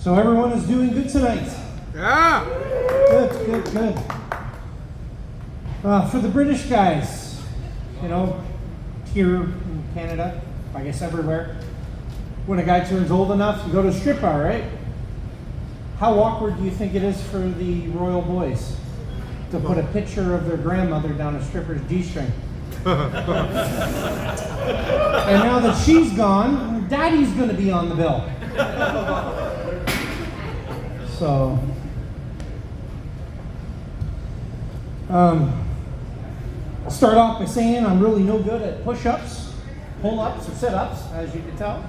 So everyone is doing good tonight. Yeah. Good. For the British guys, you know, here in Canada, I guess everywhere, when a guy turns old enough, you go to a strip bar, right? How awkward do you think it is for the royal boys to put a picture of their grandmother down a stripper's G-string? And now that she's gone, daddy's going to be on the bill. So, I'll start off by saying I'm really no good at push-ups, pull-ups, or sit-ups, as you can tell.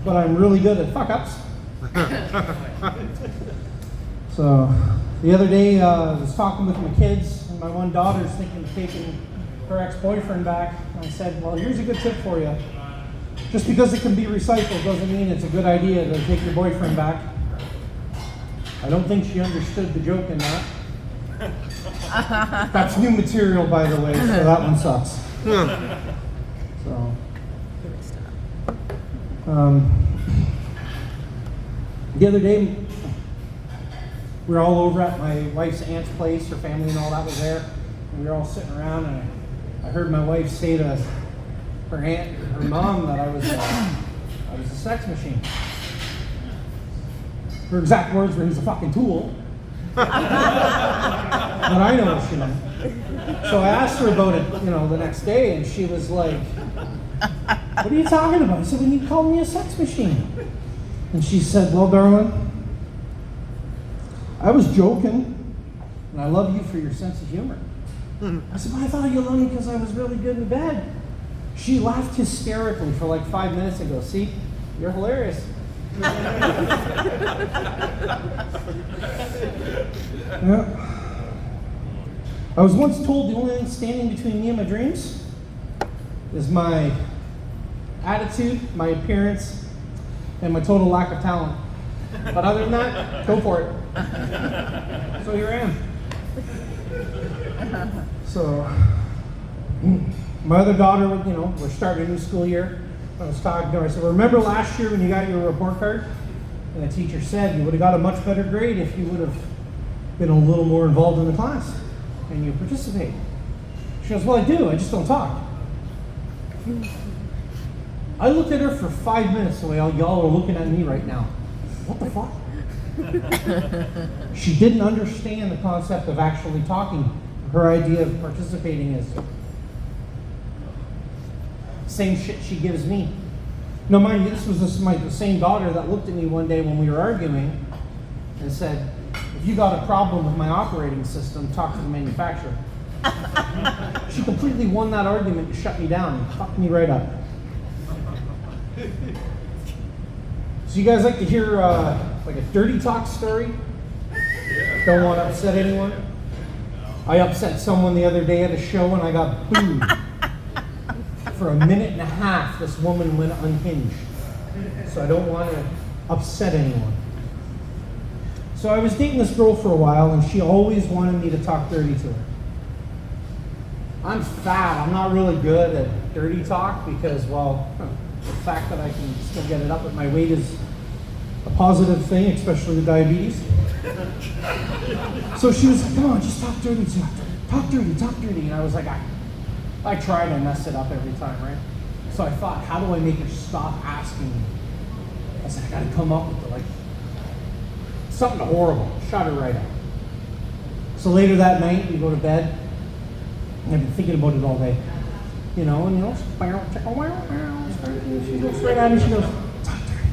But I'm really good at fuck-ups. So, the other day, I was talking with my kids, and my one daughter's thinking of taking her ex-boyfriend back. And I said, well, here's a good tip for you. Just because it can be recycled doesn't mean it's a good idea to take your boyfriend back. I don't think she understood the joke in that. That's new material, by the way, so that one sucks. So, the other day, we were all over at my wife's aunt's place. Her family and all that was there. And we were all sitting around, and I heard my wife say to her aunt, her mom, that I was a sex machine. Her exact words were, "He's a fucking tool." But I know what she meant. So I asked her about it, the next day, and she was like, "What are you talking about?" I said, "When you called me a sex machine." And she said, "Well, darling, I was joking, and I love you for your sense of humor." I said, "But I thought you loved me because I was really good in bed." She laughed hysterically for like 5 minutes and goes, "See, you're hilarious." Yeah. I was once told the only thing standing between me and my dreams is my attitude, my appearance, and my total lack of talent. But other than that, go for it. So here I am. So, my other daughter, we're starting a new school year. I was talking to her, I said, remember last year when you got your report card? And the teacher said you would have got a much better grade if you would have been a little more involved in the class and you participate. She goes, well, I do, I just don't talk. I looked at her for 5 minutes the way y'all are looking at me right now. What the fuck? She didn't understand the concept of actually talking. Her idea of participating is same shit she gives me. Now, mind you, this was the same daughter that looked at me one day when we were arguing and said, if you got a problem with my operating system, talk to the manufacturer. She completely won that argument and shut me down and fucked me right up. So you guys like to hear like a dirty talk story? Don't want to upset anyone? I upset someone the other day at a show and I got booed. For a minute and a half, this woman went unhinged. So I don't want to upset anyone. So I was dating this girl for a while, and she always wanted me to talk dirty to her. I'm fat. I'm not really good at dirty talk because, well, the fact that I can still get it up at my weight is a positive thing, especially with diabetes. So she was like, come on, just talk dirty to her. Talk dirty. And I was like, I tried and messed it up every time, right? So I thought, how do I make her stop asking me? I said, I gotta come up with something horrible. Shut her right up. So later that night, we go to bed. And I've been thinking about it all day. She looks right at me, she goes, talk dirty.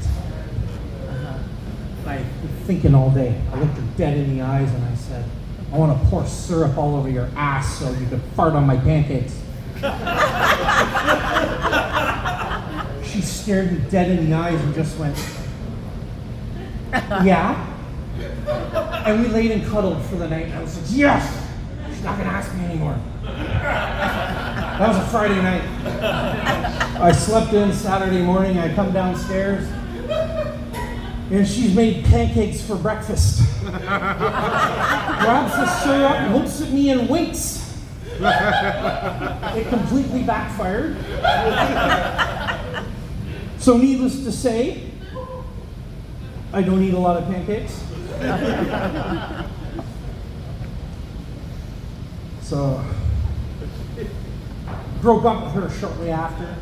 I've been thinking all day. I looked her dead in the eyes and I said, I want to pour syrup all over your ass so you can fart on my pancakes. She stared me dead in the eyes and just went, yeah? And we laid and cuddled for the night. And I was like, yes! She's not going to ask me anymore. That was a Friday night. I slept in Saturday morning. I come downstairs. And she's made pancakes for breakfast. Grabs the syrup, looks at me and winks. It completely backfired. So needless to say, I don't eat a lot of pancakes. So, broke up with her shortly after.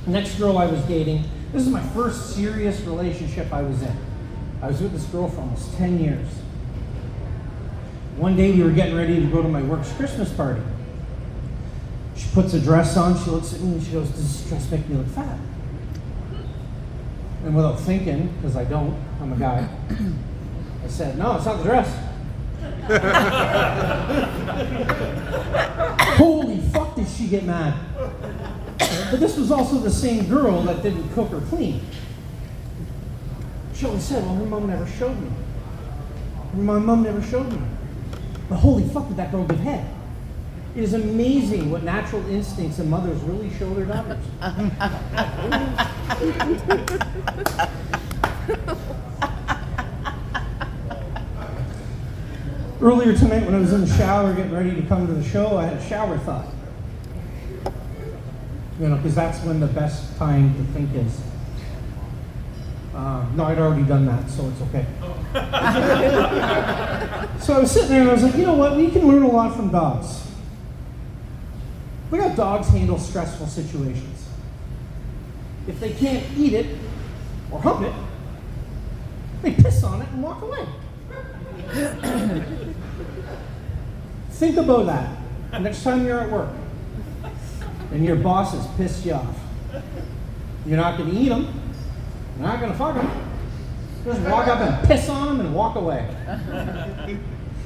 Next girl I was dating, this is my first serious relationship I was in. I was with this girl for almost 10 years. One day we were getting ready to go to my work's Christmas party. She puts a dress on, she looks at me and she goes, "Does this dress make me look fat?" And without thinking, because I don't, I'm a guy, I said, "No, it's not the dress." Holy fuck, did she get mad. But this was also the same girl that didn't cook or clean. She always said, "Well, her mom never showed me. My mom never showed me." But holy fuck, did that girl give head. It is amazing what natural instincts and mothers really show their daughters. Earlier tonight when I was in the shower getting ready to come to the show, I had a shower thought. You know, because that's when the best time to think is. No, I'd already done that, so it's okay. So I was sitting there and I was like, you know what, we can learn a lot from dogs. Look how dogs handle stressful situations. If they can't eat it or hump it, they piss on it and walk away. Think about that next time you're at work and your boss has pissed you off. You're not going to eat them. You're not going to fuck them. Just walk up and piss on them and walk away.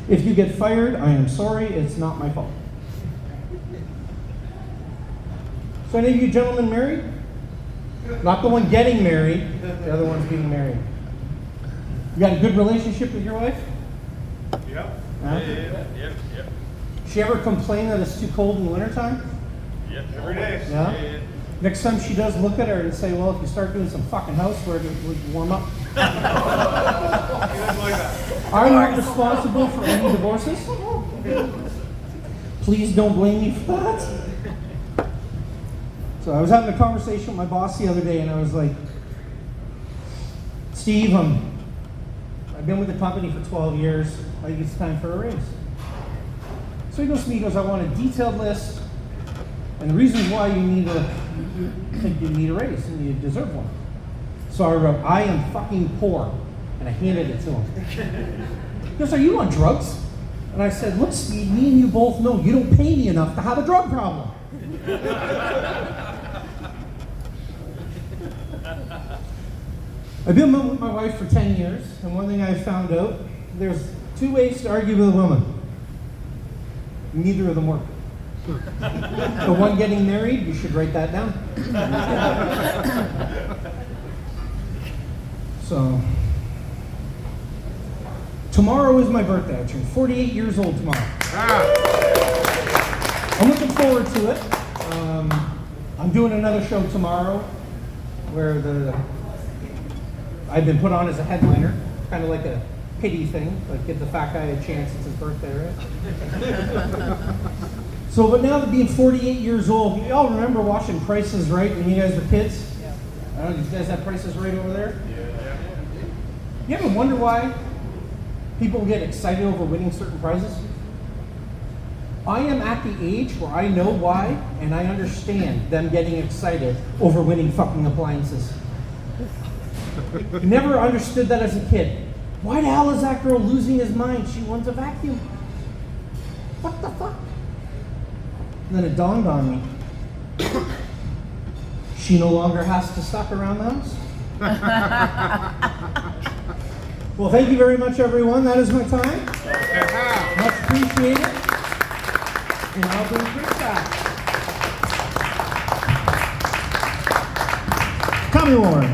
If you get fired, I am sorry. It's not my fault. So any of you gentlemen married? Not the one getting married, the other one's being married. You got a good relationship with your wife? Yep. Huh? Yep. She ever complain that it's too cold in the wintertime? Yep. Every day. Yeah? Next time she does, look at her and say, "Well, if you start doing some fucking housework, it would warm up." I'm not responsible for any divorces. Please don't blame me for that. So I was having a conversation with my boss the other day and I was like, "Steve, I've been with the company for 12 years. I think it's time for a raise." So he goes to me, he goes, "I want a detailed list and the reasons why you think you need a raise and you deserve one." So I wrote, "I am fucking poor," and I handed it to him. He goes, "Are you on drugs?" And I said, "Look, Steve, me and you both know you don't pay me enough to have a drug problem." I've been with my wife for 10 years, and one thing I found out, there's 2 ways to argue with a woman. Neither of them work. The one getting married, you should write that down. So, tomorrow is my birthday. I turn 48 years old tomorrow. I'm looking forward to it. I'm doing another show tomorrow where I've been put on as a headliner, kind of like a pity thing, like give the fat guy a chance, it's his birthday, right? So, but now that being 48 years old, you all remember watching Price is Right when you guys were kids? Yeah. I don't know, you guys have Price is Right over there? Yeah. You ever wonder why people get excited over winning certain prizes? I am at the age where I know why, and I understand them getting excited over winning fucking appliances. Never understood that as a kid. Why the hell is that girl losing his mind? She wants a vacuum. What the fuck? And then it dawned on me. She no longer has to suck around the house. Well, thank you very much, everyone. That is my time. Much appreciated. And I'll do a quick back. Tommy Warren.